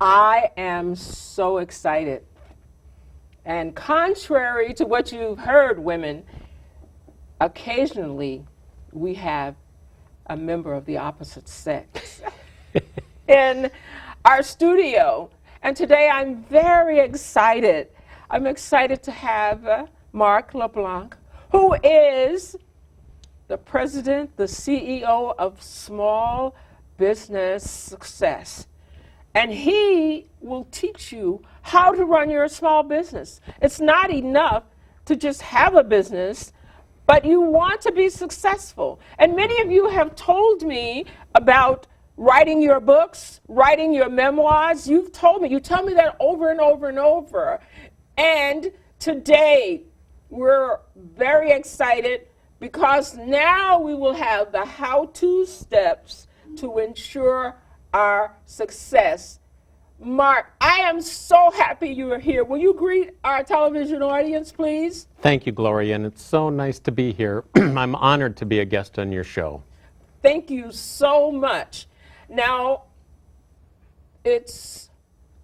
I am so excited. And contrary to what you've heard, women, occasionally we have a member of the opposite sex in our studio. And today I'm very excited. I'm excited to have Mark LeBlanc, who is the president, the CEO of Small Business Success. And he will teach you how to run your small business. It's not enough to just have a business, but you want to be successful. And many of you have told me about writing your books, writing your memoirs. You tell me that over and over and over. And today, we're very excited because now we will have the how-to steps to ensure our success. Mark, I am so happy you are here. Will you greet our television audience, please? Thank you, Gloria, and it's so nice to be here. I'm honored to be a guest on your show. Thank you so much. Now, it's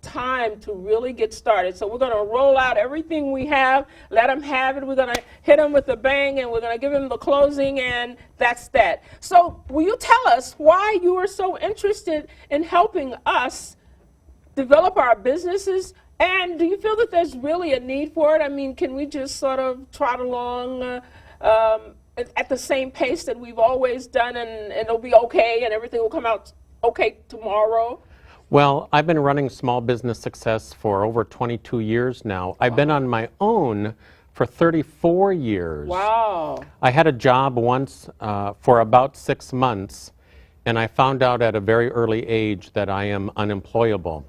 time to really get started. So we're going to roll out everything we have, let them have it. We're going to hit them with a bang, and we're going to give them the closing, and that's that. So will you tell us why you are so interested in helping us develop our businesses? And do you feel that there's really a need for it? I mean, can we just sort of trot along at the same pace that we've always done, and it'll be okay, and everything will come out okay tomorrow? Well, I've been running Small Business Success for over 22 years now. I've been on my own for 34 years. Wow. I had a job once for about 6 months, and I found out at a very early age that I am unemployable.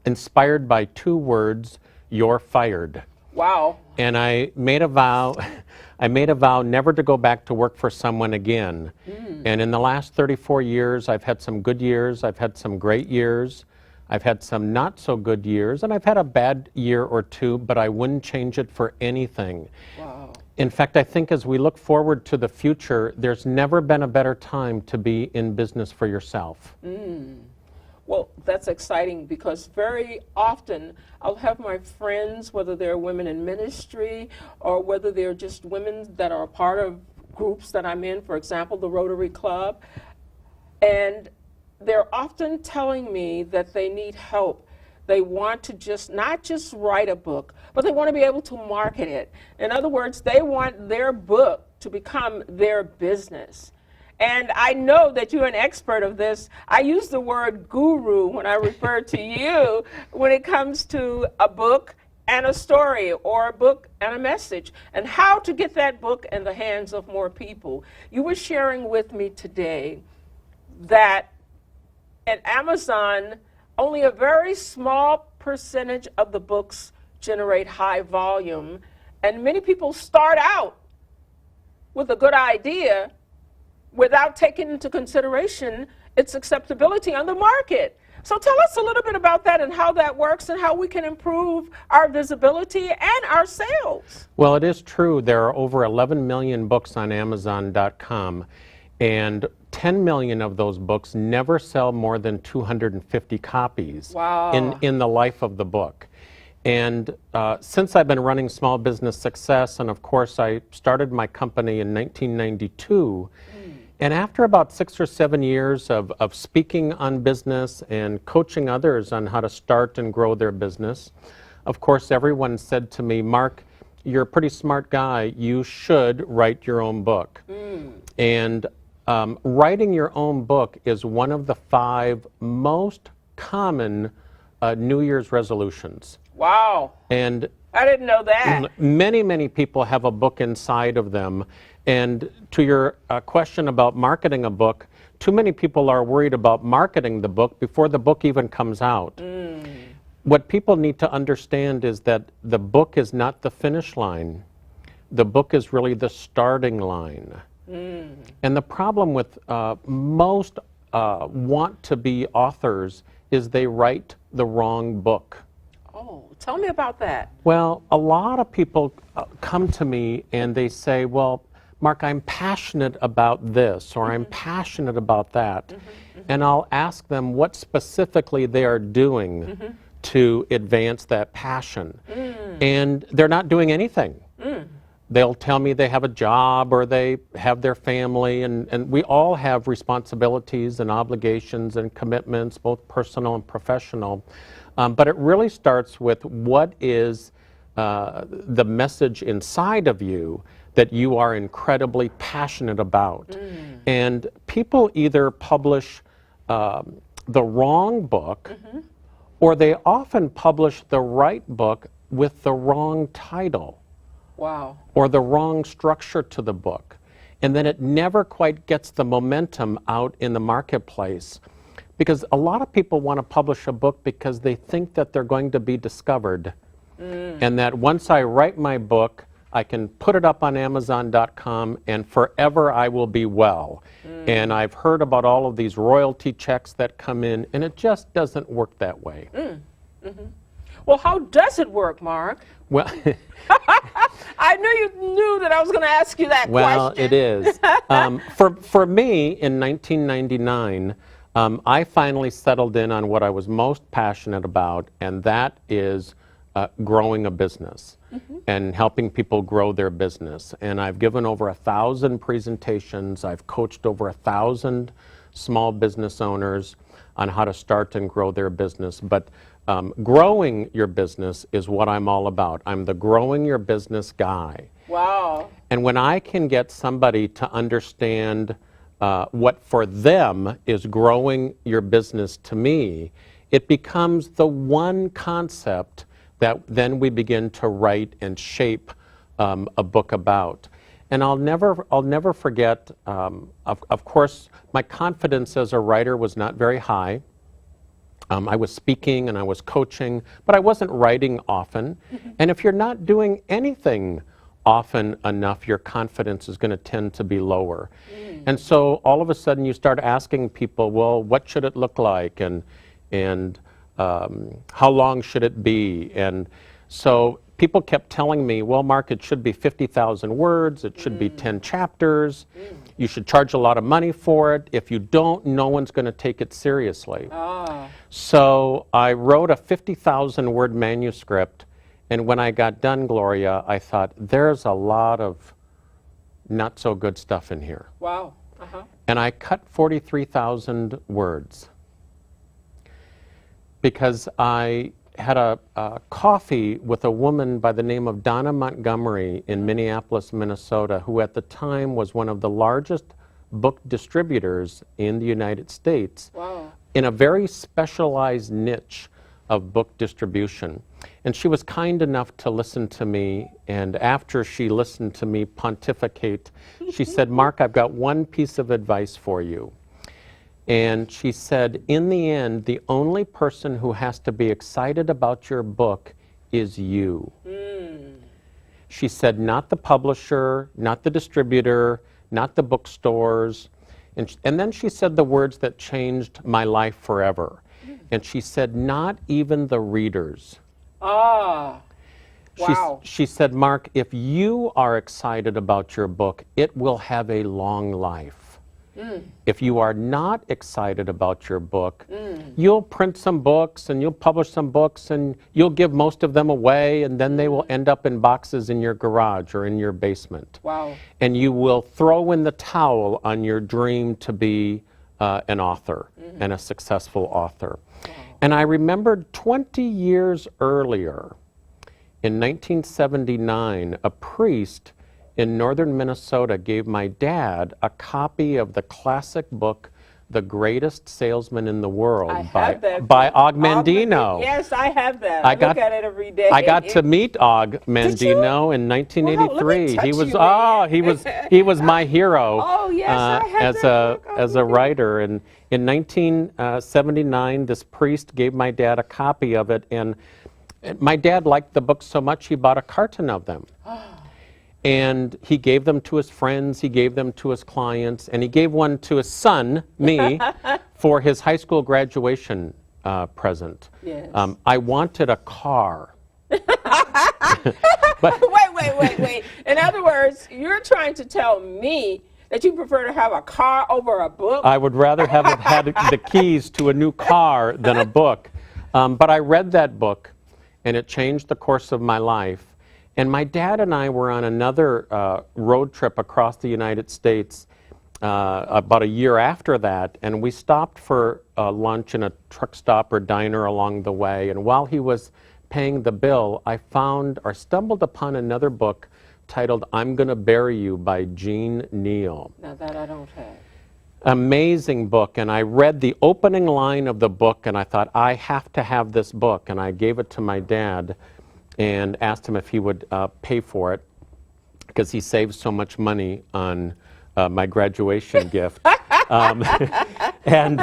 Inspired by 2 words, "you're fired." Wow. And I made a vow never to go back to work for someone again. And in the last 34 years, I've had some good years, I've had some great years, I've had some not so good years, and I've had a bad year or 2, but I wouldn't change it for anything. Wow. In fact, I think as we look forward to the future, there's never been a better time to be in business for yourself. Well, that's exciting because very often I'll have my friends, whether they're women in ministry or whether they're just women that are a part of groups that I'm in, for example, the Rotary Club, and they're often telling me that they need help. They want to not just write a book, but they want to be able to market it. In other words, they want their book to become their business. And I know that you're an expert of this. I use the word guru when I refer to you when it comes to a book and a story, or a book and a message, and how to get that book in the hands of more people. You were sharing with me today that at Amazon, only a very small percentage of the books generate high volume, and many people start out with a good idea without taking into consideration its acceptability on the market. So tell us a little bit about that and how that works and how we can improve our visibility and our sales. Well, it is true. There are over 11 million books on Amazon.com, and 10 million of those books never sell more than 250 copies. Wow. in the life of the book. And since I've been running Small Business Success, and of course I started my company in 1992, and after about 6 or 7 years of speaking on business and coaching others on how to start and grow their business, of course everyone said to me, "Mark, you're a pretty smart guy, you should write your own book." And writing your own book is one of the 5 most common New Year's resolutions. Wow. And I didn't know that. many people have a book inside of them. And to your question about marketing a book, too many people are worried about marketing the book before the book even comes out. What people need to understand is that the book is not the finish line. The book is really the starting line. And the problem with most want-to-be authors is they write the wrong book. Oh, tell me about that. Well, a lot of people come to me and they say, "Well, Mark, I'm passionate about this, or I'm passionate about that. And I'll ask them what specifically they are doing to advance that passion. And they're not doing anything. They'll tell me they have a job or they have their family, and we all have responsibilities and obligations and commitments, both personal and professional. But it really starts with what is the message inside of you that you are incredibly passionate about. And people either publish the wrong book, or they often publish the right book with the wrong title. Wow. Or the wrong structure to the book. And then it never quite gets the momentum out in the marketplace. Because a lot of people want to publish a book because they think that they're going to be discovered. And that once I write my book, I can put it up on Amazon.com and forever I will be well. And I've heard about all of these royalty checks that come in, and it just doesn't work that way. Well, how does it work, Mark? Well, I knew you knew that I was going to ask you that question. Well, it is. For me, in 1999, I finally settled in on what I was most passionate about, and that is growing a business and helping people grow their business. And I've given over 1,000 presentations. I've coached over 1,000 small business owners on how to start and grow their business. But growing your business is what I'm all about. I'm the growing your business guy. Wow. And when I can get somebody to understand what for them is growing your business to me, it becomes the one concept that then we begin to write and shape a book about. And I'll never forget, of course, my confidence as a writer was not very high. I was speaking and I was coaching, but I wasn't writing often. And if you're not doing anything often enough, your confidence is going to tend to be lower. And so all of a sudden you start asking people, well, what should it look like? And how long should it be? And so people kept telling me, well, Mark, it should be 50,000 words. It should be 10 chapters. You should charge a lot of money for it. If you don't, no one's going to take it seriously. So I wrote a 50,000 word manuscript. And when I got done, Gloria, I thought, there's a lot of not so good stuff in here. Wow. And I cut 43,000 words because I had a coffee with a woman by the name of Donna Montgomery in Minneapolis, Minnesota, who at the time was one of the largest book distributors in the United States. Wow. In a very specialized niche of book distribution. And she was kind enough to listen to me, and after she listened to me pontificate, she said, Mark, I've got one piece of advice for you. And she said, in the end, the only person who has to be excited about your book is you. She said, not the publisher, not the distributor, not the bookstores. And then she said the words that changed my life forever. And she said, not even the readers. Wow. She said, Mark, if you are excited about your book, it will have a long life. If you are not excited about your book, you'll print some books and you'll publish some books and you'll give most of them away, and then they will end up in boxes in your garage or in your basement. Wow. And you will throw in the towel on your dream to be an author and a successful author. And I remembered 20 years earlier, in 1979, a priest in northern Minnesota gave my dad a copy of the classic book, The Greatest Salesman in the World by Og Mandino. Yes, I have that. I look at it every day. I got to meet Og Mandino in 1983. He was my hero. Oh, yes, I have that book. As a writer. And in 1979, this priest gave my dad a copy of it, and my dad liked the book so much he bought a carton of them. And he gave them to his friends, he gave them to his clients, and he gave one to his son, me, for his high school graduation present. Yes. I wanted a car. Wait, wait. In other words, you're trying to tell me that you prefer to have a car over a book? I would rather have had the keys to a new car than a book. But I read that book, and it changed the course of my life. And my dad and I were on another road trip across the United States about a year after that, and we stopped for lunch in a truck stop or diner along the way. And while he was paying the bill, I found or stumbled upon another book titled "I'm Gonna Bury You" by Jean Neal. Now that I don't have. Amazing book, and I read the opening line of the book, and I thought, I have to have this book, and I gave it to my dad and asked him if he would pay for it, because he saved so much money on my graduation gift. And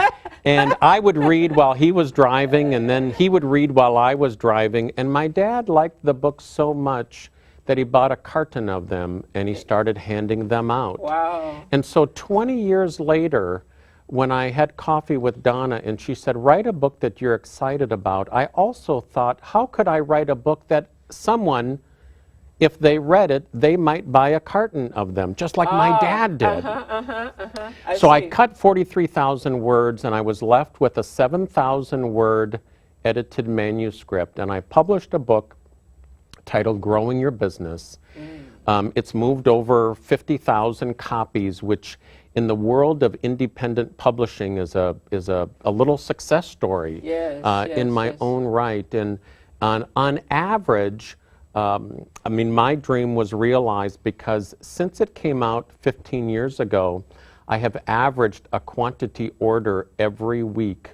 I would read while he was driving, and then he would read while I was driving, and my dad liked the book so much that he bought a carton of them, and he started handing them out. Wow. And so 20 years later, when I had coffee with Donna and she said, write a book that you're excited about, I also thought, how could I write a book that someone, if they read it, they might buy a carton of them, just like my dad did. So I cut 43,000 words, and I was left with a 7,000 word edited manuscript, and I published a book titled Growing Your Business. It's moved over 50,000 copies, which in the world of independent publishing is a little success story in my own right. And on average, I mean, my dream was realized because since it came out 15 years ago, I have averaged a quantity order every week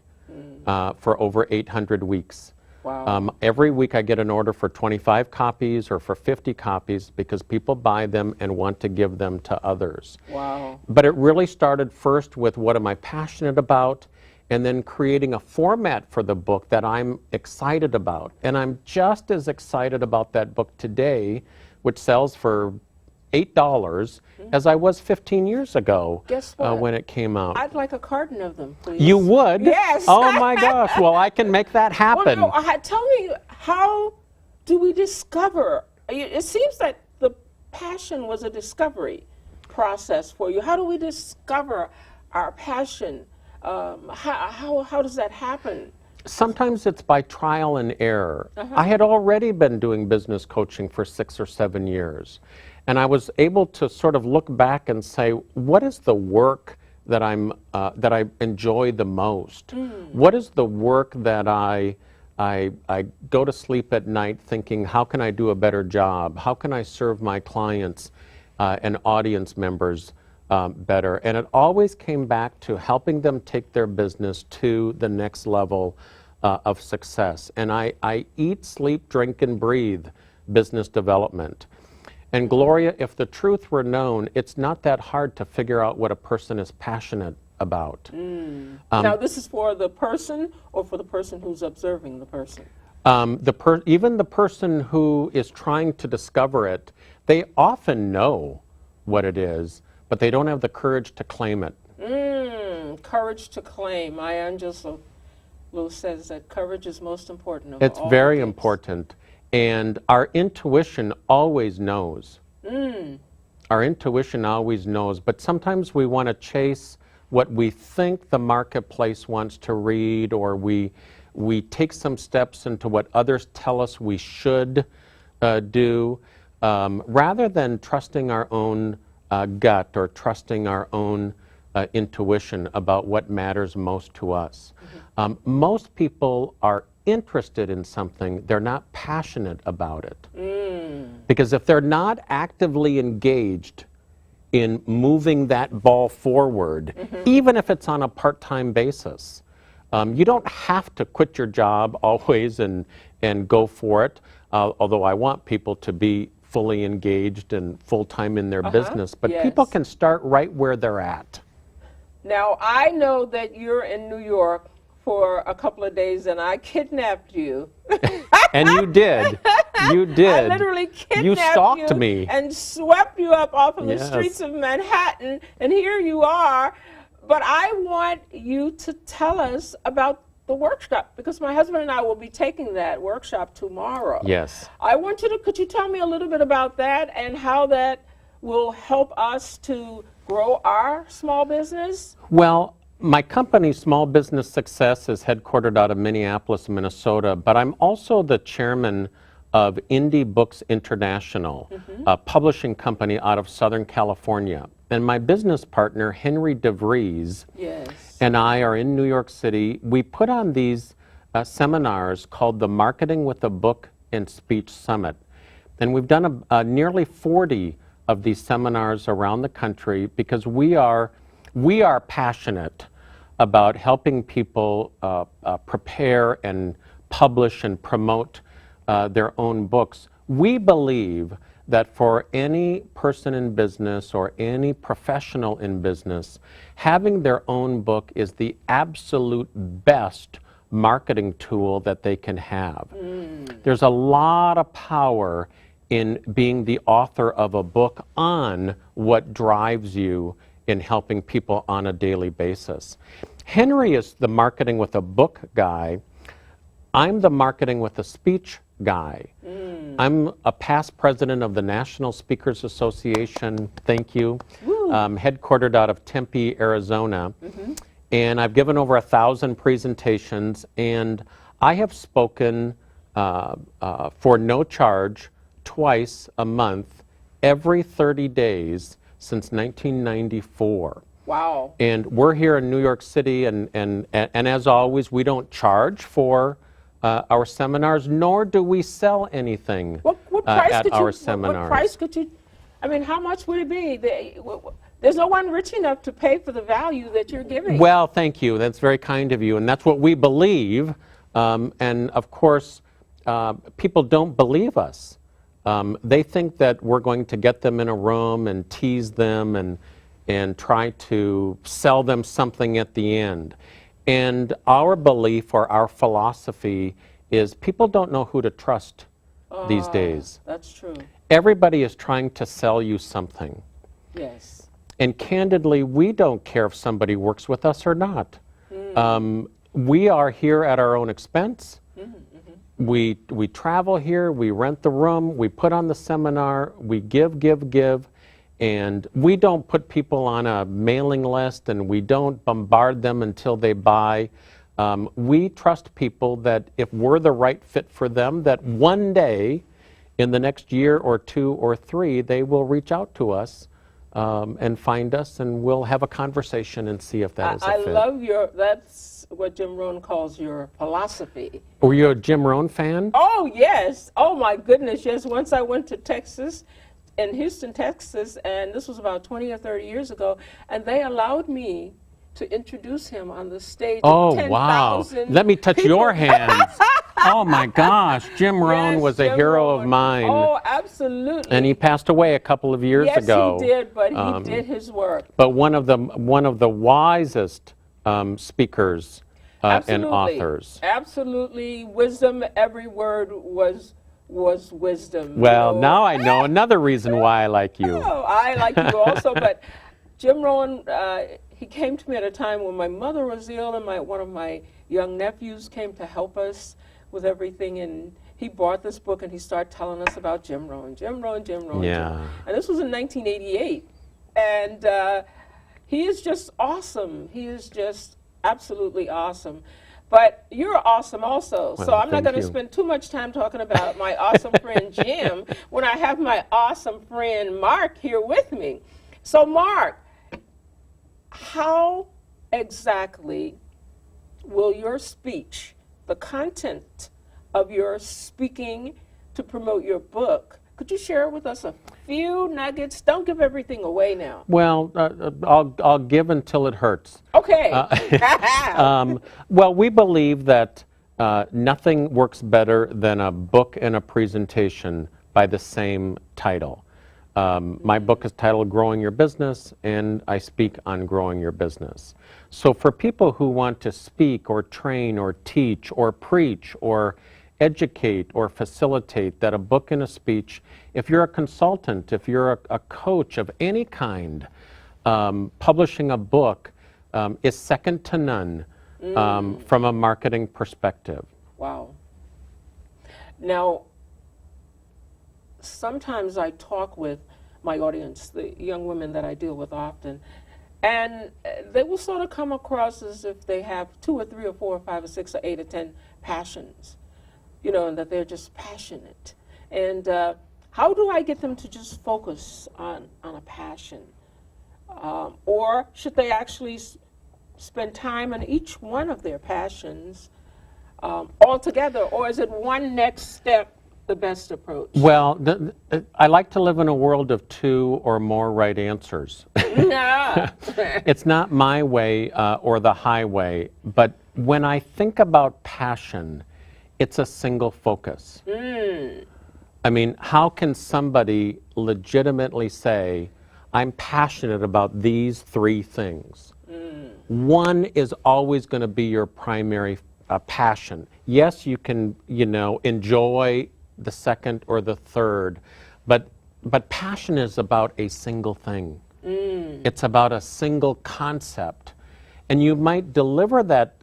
for over 800 weeks. Wow. Every week I get an order for 25 copies or for 50 copies because people buy them and want to give them to others. Wow. But it really started first with what am I passionate about, and then creating a format for the book that I'm excited about. And I'm just as excited about that book today, which sells for $8, as I was 15 years ago. Guess what? When it came out. I'd like a carton of them, please. You would? Yes. Oh my gosh. Well, I can make that happen. Well, no, tell me, how do we discover? It seems that the passion was a discovery process for you. How do we discover our passion? How does that happen? Sometimes it's by trial and error. I had already been doing business coaching for 6 or 7 years. And I was able to sort of look back and say, what is the work that I enjoy the most? What is the work that I go to sleep at night thinking, how can I do a better job? How can I serve my clients and audience members better? And it always came back to helping them take their business to the next level of success. And I eat, sleep, drink, and breathe business development. And Gloria, if the truth were known, it's not that hard to figure out what a person is passionate about. Now, this is for the person or for the person who's observing the person? Even the person who is trying to discover it, they often know what it is, but they don't have the courage to claim it. Courage to claim. Maya Angelou says that courage is most important of It's all very things. important. And our intuition always knows. Our intuition always knows, but sometimes we want to chase what we think the marketplace wants to read, or we take some steps into what others tell us we should do, rather than trusting our own gut or trusting our own intuition about what matters most to us. Most people are interested in something, they're not passionate about it. Because if they're not actively engaged in moving that ball forward, even if it's on a part-time basis, you don't have to quit your job always and go for it, although I want people to be fully engaged and full-time in their business, but people can start right where they're at. Now, I know that you're in New York for a couple of days, and I kidnapped you. And you did. You did. I literally kidnapped you stalked you me and swept you up off of the Yes. streets of Manhattan, and here you are. But I want you to tell us about the workshop, because my husband and I will be taking that workshop tomorrow. Yes. Could you tell me a little bit about that and how that will help us to grow our small business? Well, my company, Small Business Success, is headquartered out of Minneapolis, Minnesota, but I'm also the chairman of Indie Books International, a publishing company out of Southern California. And my business partner, Henry DeVries, Yes. and I are in New York City. We put on these seminars called the Marketing with a Book and Speech Summit. And we've done nearly 40 of these seminars around the country because we are passionate about helping people prepare and publish and promote their own books. We believe that for any person in business or any professional in business, having their own book is the absolute best marketing tool that they can have. There's a lot of power in being the author of a book on what drives you in helping people on a daily basis. Henry is the marketing with a book guy. I'm the marketing with a speech guy. I'm a past president of the National Speakers Association, thank you, headquartered out of Tempe, Arizona. And I've given over 1,000 presentations, and I have spoken for no charge twice a month, every 30 days since 1994. Wow. And we're here in New York City, and as always, we don't charge for our seminars, nor do we sell anything What price at could our you, seminars. What price could you, I mean, how much would it be? There's no one rich enough to pay for the value that you're giving. Well, thank you. That's very kind of you, and that's what we believe. And of course, people don't believe us. They think that we're going to get them in a room and tease them and try to sell them something at the end. And our belief or our philosophy is people don't know who to trust these days. That's true. Everybody is trying to sell you something. Yes. And candidly, we don't care if somebody works with us or not. We are here at our own expense. We travel here, we rent the room, we put on the seminar, we give, and we don't put people on a mailing list and we don't bombard them until they buy. We trust people that if we're the right fit for them, that one day in the next year or 2 or 3, they will reach out to us and find us, and we'll have a conversation and see if that is a fit. I love that's what Jim Rohn calls your philosophy. Were you a Jim Rohn fan? Oh, yes. Oh, my goodness, yes. Once I went to Texas, in Houston, Texas, and this was about 20 or 30 years ago, and they allowed me to introduce him on the stage. Oh, of 10,000 wow. Let me touch people. your hands. Oh, my gosh. Jim Rohn Yes, was a Jim hero Rohn. of mine. Oh, absolutely. And he passed away a couple of years ago. Yes, he did, but he did his work. But one of the wisest speakers and authors. Absolutely. Wisdom, every word was wisdom. Well, now I know another reason why I like you. Oh, I like you also, but Jim Rohn, he came to me at a time when my mother was ill and one of my young nephews came to help us with everything, and he bought this book and he started telling us about Jim Rohn. Yeah. And this was in 1988. And he is just awesome. He is just absolutely awesome. But you're awesome also. Well, so I'm not thank going to you. spend too much time talking about my awesome friend Jim when I have my awesome friend Mark here with me. So Mark, how exactly will your speech, the content of your speaking to promote your book, could you share with us a few nuggets? Don't give everything away now. Well, I'll give until it hurts. Okay. Well, we believe that nothing works better than a book and a presentation by the same title. My book is titled Growing Your Business, and I speak on growing your business. So for people who want to speak or train or teach or preach or educate or facilitate, that a book and a speech, if you're a consultant, if you're a coach of any kind, publishing a book is second to none from a marketing perspective. Wow. Now, sometimes I talk with my audience, the young women that I deal with often, and they will sort of come across as if they have 2 or 3 or 4 or 5 or 6 or 8 or 10 passions, you know, and that they're just passionate. And how do I get them to just focus on a passion? Or should they actually spend time on each one of their passions altogether? Or is it one next step the best approach? Well, I like to live in a world of 2 or more right answers. Nah. It's not my way or the highway, but when I think about passion, it's a single focus. I mean, how can somebody legitimately say, I'm passionate about these 3 things? One is always going to be your primary passion. Yes, you can, you know, enjoy the second or the third, but passion is about a single thing. It's about a single concept, and you might deliver that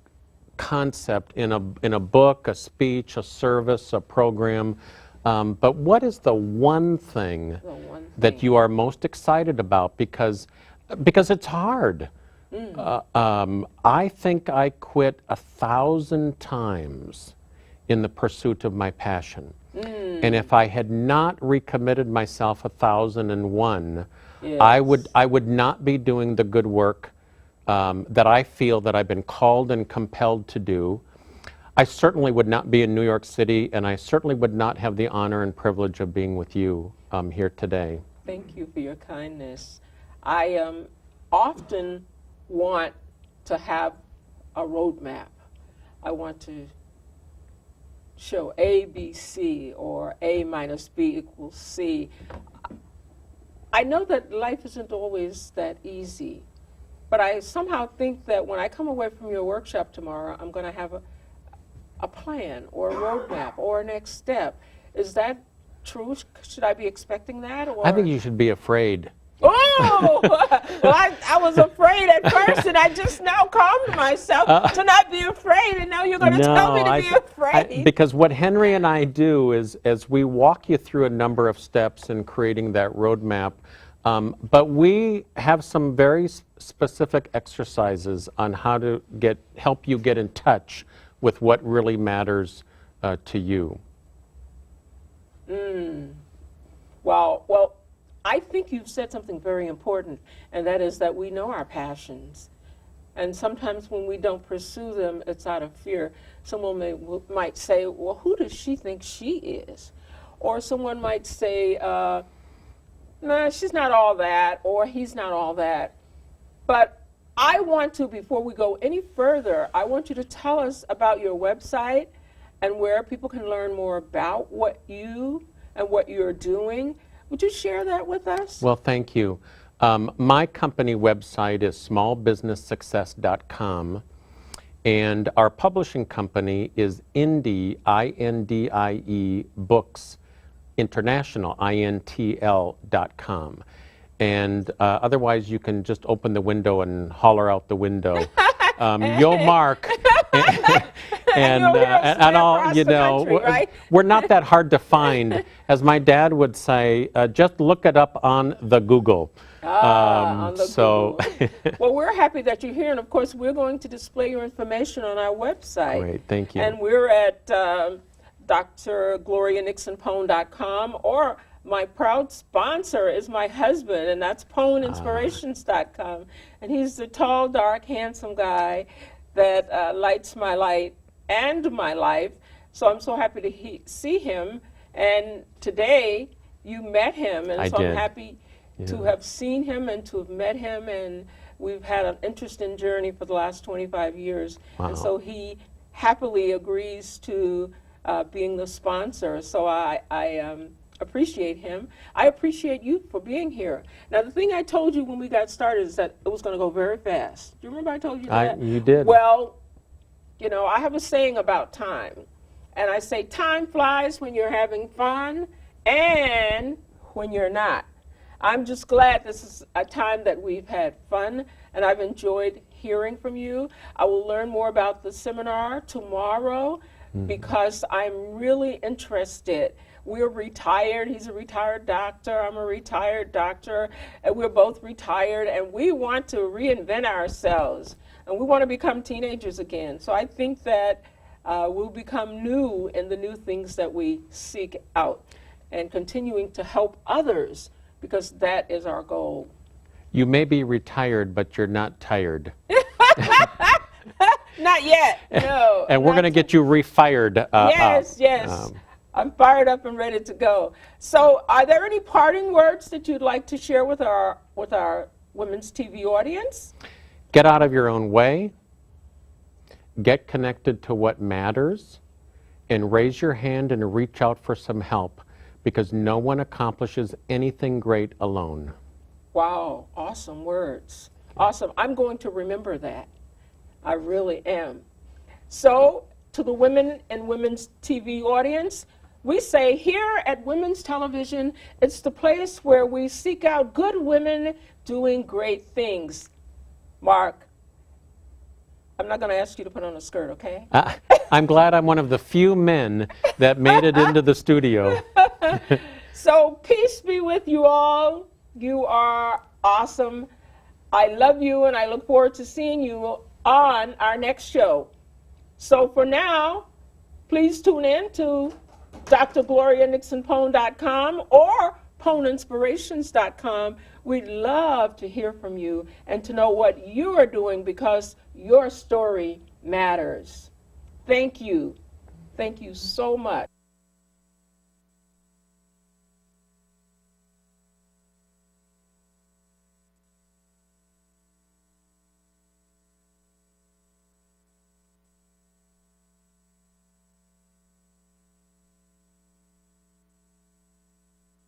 concept in a book, a speech, a service, a program, but what is the one thing that you are most excited about? Because it's hard. I think I quit 1,000 times in the pursuit of my passion. And if I had not recommitted myself 1,001, Yes. I would not be doing the good work that I feel that I've been called and compelled to do. I certainly would not be in New York City, and I certainly would not have the honor and privilege of being with you here today. Thank you for your kindness. I often want to have a roadmap. I want to show A, B, C, or A minus B equals C. I know that life isn't always that easy, but I somehow think that when I come away from your workshop tomorrow, I'm going to have a plan or a roadmap or a next step. Is that true? Should I be expecting that? Or? I think you should be afraid. Oh! Well, I was afraid at first, and I just now calmed myself to not be afraid, and now you're going to tell me to be afraid. Because what Henry and I do is, as we walk you through a number of steps in creating that roadmap, but we have some very specific exercises on how to help you get in touch with what really matters to you. Well, I think you've said something very important, and that is that we know our passions. And sometimes when we don't pursue them, it's out of fear. Someone might say, well, who does she think she is? Or someone might say, nah, she's not all that, or he's not all that. But I want to, before we go any further, I want you to tell us about your website and where people can learn more about what you and what you're doing. Would you share that with us? Well, thank you. My company website is smallbusinesssuccess.com, and our publishing company is Indie, I-N-D-I-E, Books International, INTL.com. And otherwise, you can just open the window and holler out the window. Yo, Mark. And all, you know, country, right? We're not that hard to find. As my dad would say, just look it up on the Google. On the Google. Well, we're happy that you're here, and of course, we're going to display your information on our website. Great, thank you. And we're at drglorianixonpone.com, or my proud sponsor is my husband, and that's poneinspirations.com. And he's the tall, dark, handsome guy that lights my light and my life. So I'm so happy to see him. And today you met him, and I so did. I'm happy to have seen him and to have met him. And we've had an interesting journey for the last 25 years. Wow. And so he happily agrees to being the sponsor. So I appreciate him. I appreciate you for being here. Now, the thing I told you when we got started is that it was going to go very fast. Do you remember I told you that? You did. Well, you know, I have a saying about time. And I say time flies when you're having fun and when you're not. I'm just glad this is a time that we've had fun, and I've enjoyed hearing from you. I will learn more about the seminar tomorrow because I'm really interested. We're retired. He's a retired doctor. I'm a retired doctor. And we're both retired. And we want to reinvent ourselves. And we want to become teenagers again. So I think that we'll become new in the new things that we seek out and continuing to help others, because that is our goal. You may be retired, but you're not tired. Not yet, no. And we're going to get you refired. Yes, yes. I'm fired up and ready to go. So are there any parting words that you'd like to share with our Women's TV audience? Get out of your own way. Get connected to what matters. And raise your hand and reach out for some help, because no one accomplishes anything great alone. Wow, awesome words. Awesome. I'm going to remember that. I really am. So, to the Women and Women's TV audience, we say here at Women's Television, it's the place where we seek out good women doing great things. Mark, I'm not going to ask you to put on a skirt, okay? I'm glad I'm one of the few men that made it into the studio. So, peace be with you all. You are awesome. I love you, and I look forward to seeing you on our next show. So for now, please tune in to drglorianixonpone.com or poneinspirations.com. We'd love to hear from you and to know what you are doing, because your story matters. Thank you. Thank you so much.